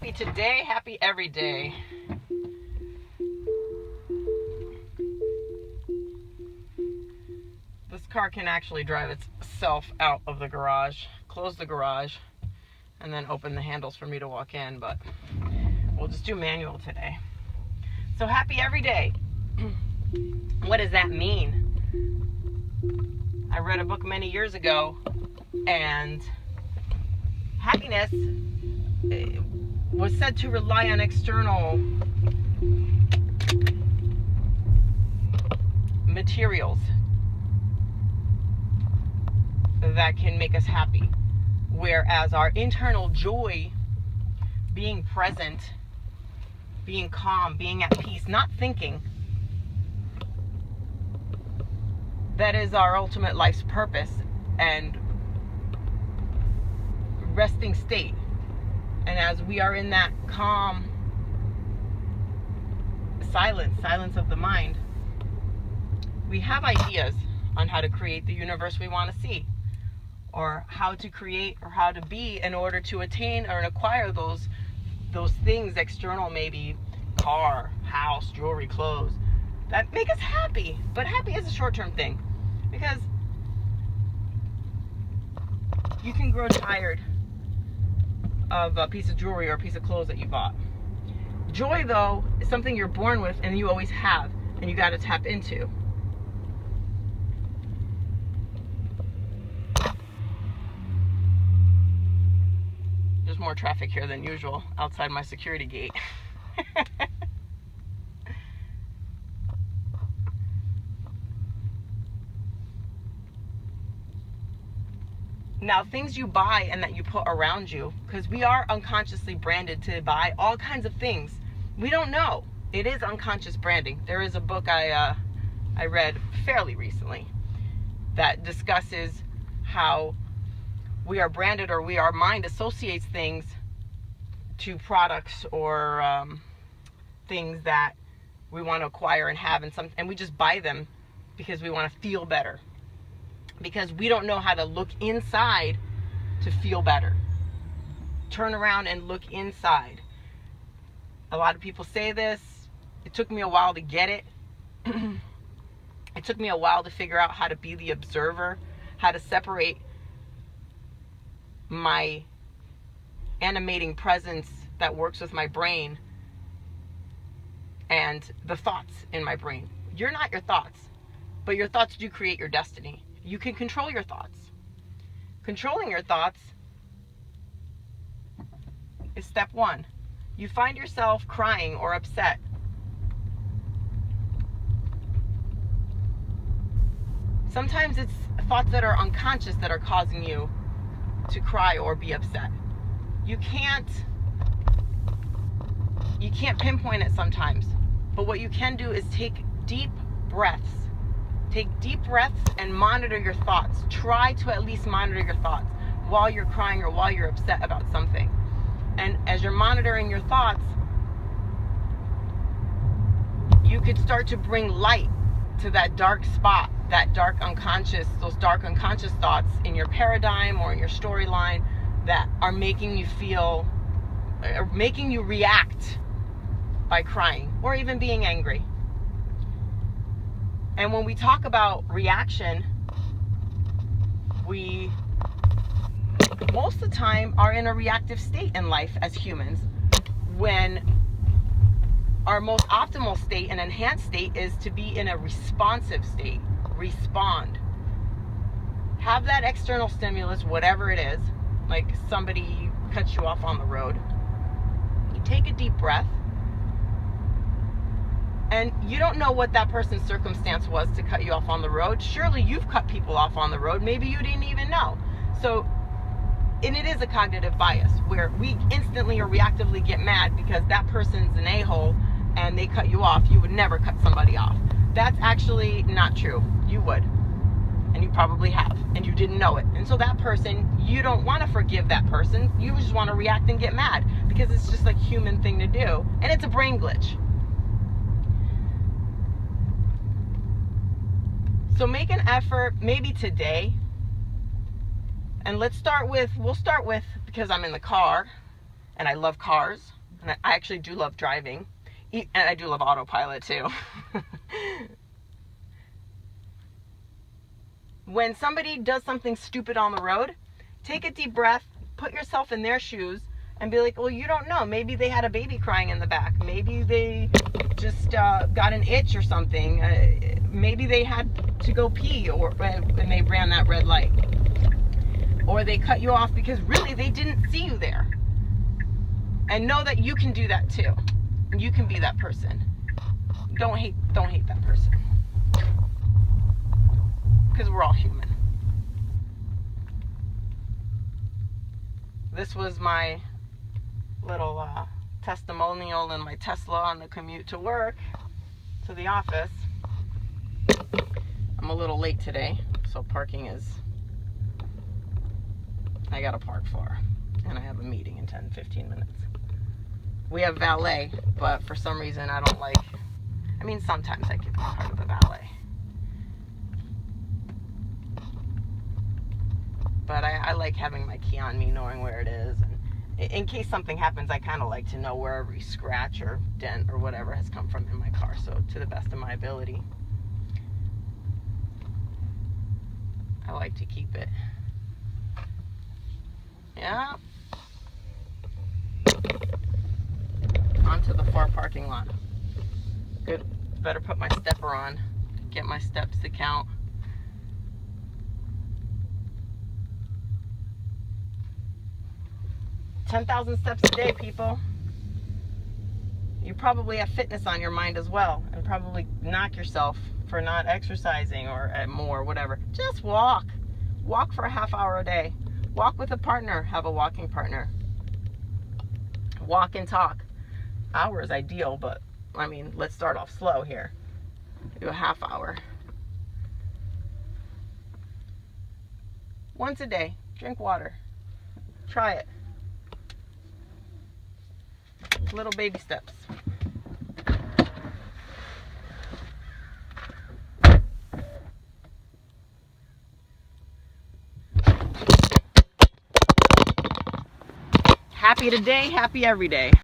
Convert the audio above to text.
Happy today, happy every day. This car can actually drive itself out of the garage, close the garage, and then open the handles for me to walk in, but we'll just do manual today. So happy every day. What does that mean? I read a book many years ago, and happiness was said to rely on external materials that can make us happy, whereas our internal joy, being present, being calm, being at peace, not thinking, that is our ultimate life's purpose and resting state. And as we are in that calm silence of the mind, we have ideas on how to create the universe we want to see, or how to create or how to be in order to attain or acquire those things external, maybe car, house, jewelry, clothes, that make us happy. But happy is a short-term thing, because you can grow tired of a piece of jewelry or a piece of clothes that you bought. Joy, though, is something you're born with and you always have, and you got to tap into. There's more traffic here than usual outside my security gate. Now, things you buy and that you put around you, because we are unconsciously branded to buy all kinds of things. We don't know. It is unconscious branding. There is a book I read fairly recently that discusses how we are branded, or our mind associates things to products or things that we want to acquire and have, and we just buy them because we want to feel better. Because we don't know how to look inside to feel better. Turn around and look inside. A lot of people say this. It took me a while to get it. It took me a while to figure out how to be the observer, how to separate my animating presence that works with my brain and the thoughts in my brain. You're not your thoughts, but your thoughts do create your destiny. You can control your thoughts. Controlling your thoughts is step one. You find yourself crying or upset. Sometimes it's thoughts that are unconscious that are causing you to cry or be upset. You can't pinpoint it sometimes, but what you can do is take deep breaths. Take deep breaths and monitor your thoughts. Try to at least monitor your thoughts while you're crying or while you're upset about something. And as you're monitoring your thoughts, you could start to bring light to that dark spot, that dark unconscious, those dark unconscious thoughts in your paradigm or in your storyline that are making you feel, or making you react by crying or even being angry. And when we talk about reaction, we most of the time are in a reactive state in life as humans, when our most optimal state and enhanced state is to be in a responsive state. Respond. Have that external stimulus, whatever it is, like somebody cuts you off on the road. You take a deep breath. And you don't know what that person's circumstance was to cut you off on the road. Surely you've cut people off on the road. Maybe you didn't even know. So, and it is a cognitive bias where we instantly or reactively get mad because that person's an a-hole and they cut you off. You would never cut somebody off. That's actually not true. You would. And you probably have. And you didn't know it. And so that person, you don't want to forgive that person. You just want to react and get mad because it's just like a human thing to do. And it's a brain glitch. So make an effort, maybe today, and we'll start with, because I'm in the car, and I love cars, And I actually do love driving. And I do love autopilot too. When somebody does something stupid on the road, take a deep breath, put yourself in their shoes, and be like, well, you don't know. Maybe they had a baby crying in the back. Maybe they just got an itch or something. Maybe they had to go pee when they ran that red light. Or they cut you off because really they didn't see you there. And know that you can do that too. You can be that person. Don't hate that person. Because we're all human. This was my little testimonial in my Tesla on the commute to work, to the office. I'm a little late today, so parking is, I gotta park far, and I have a meeting in 10-15 minutes. We have valet, but for some reason I don't like, I mean sometimes I give my car to the valet. But I like having my key on me, knowing where it is, and in case something happens, I kind of like to know where every scratch or dent or whatever has come from in my car, so to the best of my ability. I like to keep it. Yeah. Onto the far parking lot. Good. Better put my stepper on. Get my steps to count. $10,000 steps a day, people. You probably have fitness on your mind as well, and probably knock yourself for not exercising or more, whatever. Just walk. Walk for a half hour a day. Walk with a partner. Have a walking partner. Walk and talk. Hour is ideal, but I mean, let's start off slow here. Do a half hour. Once a day. Drink water. Try it. Little baby steps. Happy today, happy every day.